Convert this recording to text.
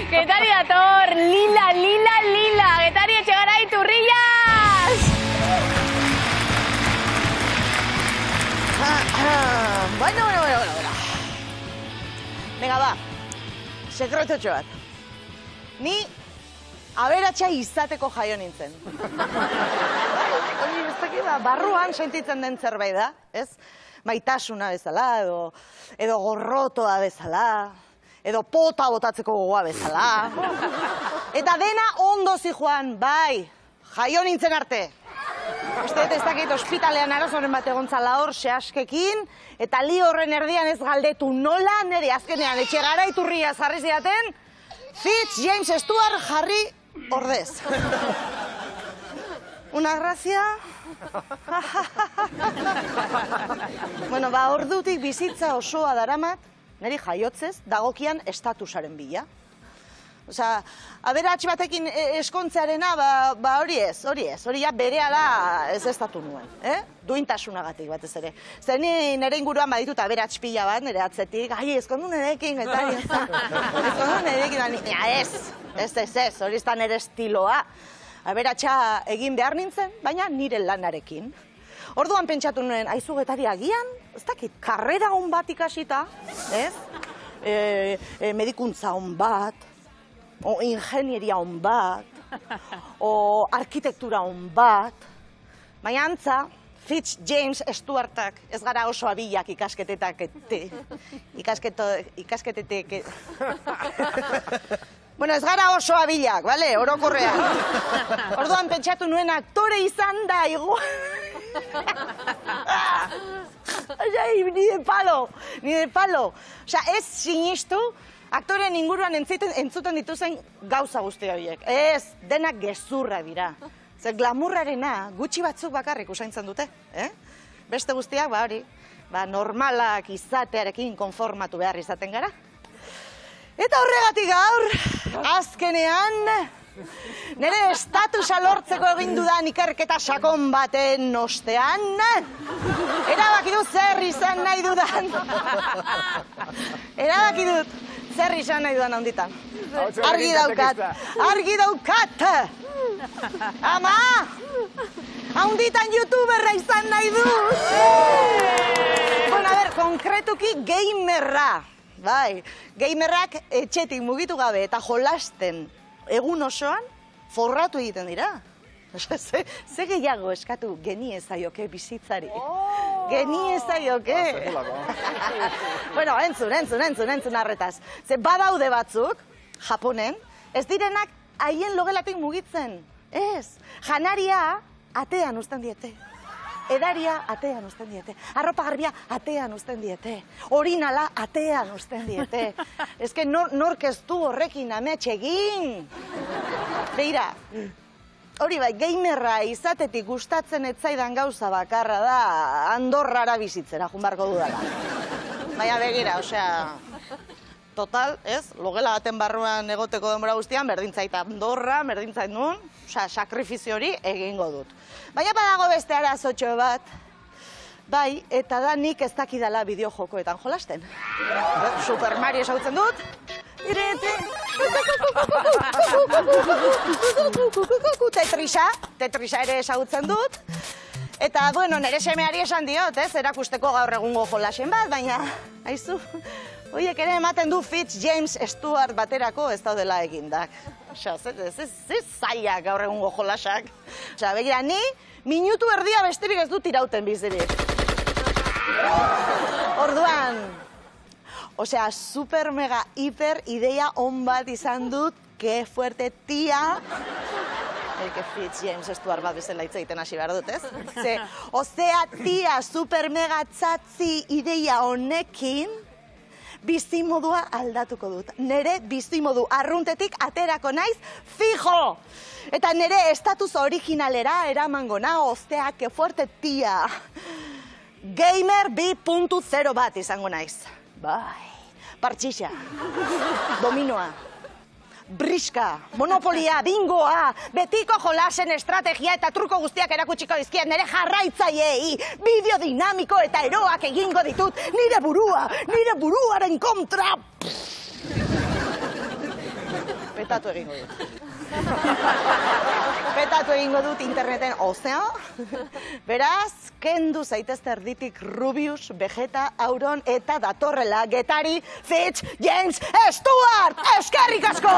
Getari dator, lila, lila, lila. Getari Etxegaray Turrillas! Bueno. Venga, ba, sekretotxo bat. Ni aberatsa izateko jaio nintzen. Hori, ez dakit, barruan sentitzen den zerbait da, ez? Maitasuna bezala, edo gorrotoa bezala, edo pota botatzeko gogoa bezala. Eta dena ondo zijoan, bai, jaio nintzen arte. Uste ez dakit ospitalean arazoren bat egontzala hor, sehaskekin, eta li horren erdian ez galdetu nola, nire azkenean Etxegaray Turrillas jarri zidaten, Fitz James Stewart jarri ordez. Una grazia. Bueno, ba, ordutik bizitza osoa daramat, niri jaiotzez, dagokian estatusaren bila. Osea, aberats batekin eskontzearena, ba hori ez, hori ja berehala ez estatu nuen, duintasunagatik batez ere. Zer nire inguruan baditut aberats pila bat, nire atzetik, eskondu nirekin, eta eskondu nirekin, ez, hori ez da nire estiloa. Aberatsa egin behar nintzen, baina nire lanarekin. Orduan pentsatu nuen, aizu Getari agian, ez dakit, karrera hon bat ikasita, ez? Medikuntza hon bat, o ingenieria hon bat, o arkitektura hon bat, baina antza, Fitz James Stewartak ez gara oso abilak ikasketetek. Bueno, ez gara oso abilak, bale, orokorrean. Orduan pentsatu nuen aktore izan da, ni de palo. Osea, ez sinistu, aktoren inguruan entzuten dituzen gauza guzti horiek. Ez, denak gezurra dira. Zer glamurrarena gutxi batzuk bakarrik usaintzen dute, Beste guztiak, ba hori, normalak izatearekin konformatu behar izaten gara. Eta horregatik gaur, azkenean, nire estatusa lortzeko egin dudan ikerketa sakon baten ostean, erabaki dut zer izan nahi dudan. Erabaki dut zer izan nahi dudan handitan. Argi daukat! Ama! Handitan youtuberra izan nahi dut! Bueno, a ber, konkretuki gamerra. Bai, gamerrak etxetik mugitu gabe eta jolasten egun osoan forratu egiten dira. Ze gehiago eskatu geniezaioke bizitzari. Geniezaioke. Bueno, entzun arretaz. Ze badaude batzuk, Japonen, ez direnak haien logelatik mugitzen. Ez, janaria atean uzten diete. Edaria atean uzten diete, arropa garbia atean uzten diete, orinala atean uzten diete. Ez que nork ez du horrekin amets egin. Beira, hori bai, gamerra izatetik gustatzen etzaidan gauza bakarra da Andorrara bizitzera, junbarko dudala. Baina begira, osea, total, ez, logela baten barruan egoteko denbora guztian, berdintzait Andorra, berdintzait nun, osea, sakrifizio hori egingo dut. Baina badago beste arazotxo bat, bai, eta da nik ez dakidala bideojokoetan jolasten. Super Mario esagutzen dut. Tetrisa ere esagutzen dut. Eta, bueno, nire semeari esan diot, ez, erakusteko gaur egungo jolasen bat, baina, haizu, horiek ere ematen du Fitz James Stewart baterako ez daudela egindak. Osea, ze zailak gaur egungo jolasak. Osea, begira, ni minutu erdia besterik ez dut irauten bizirik. Orduan, osea, super mega hiper ideia on bat izan dut, que fuerte tia. Que Fitz James Stewart bat bezala hitz egiten hasi behar dut, ez? Osea, tia, super mega txatzi ideia honekin, bizimodua aldatuko dut. Nere bizimodu arruntetik aterako naiz fijo! Eta nere estatus originalera eramango na, ostea, que fuerte tia. Gamer 2.0 bat izango naiz. Bai, partxixa, dominoa, briska, monopolia, bingoa, betiko jolasen estrategia eta truko guztiak erakutsiko dizkiet nire jarraitzaileei, bideo dinamiko eta eroak egingo ditut nire buruaren kontra. Petatu egingo dut. Petatu egingo dut interneten ozea. Beraz, kendu zaitezte erditik Rubius, Vegeta, Auron eta datorrela Getari, Fitch, James, Stuart! Eskerrik asko!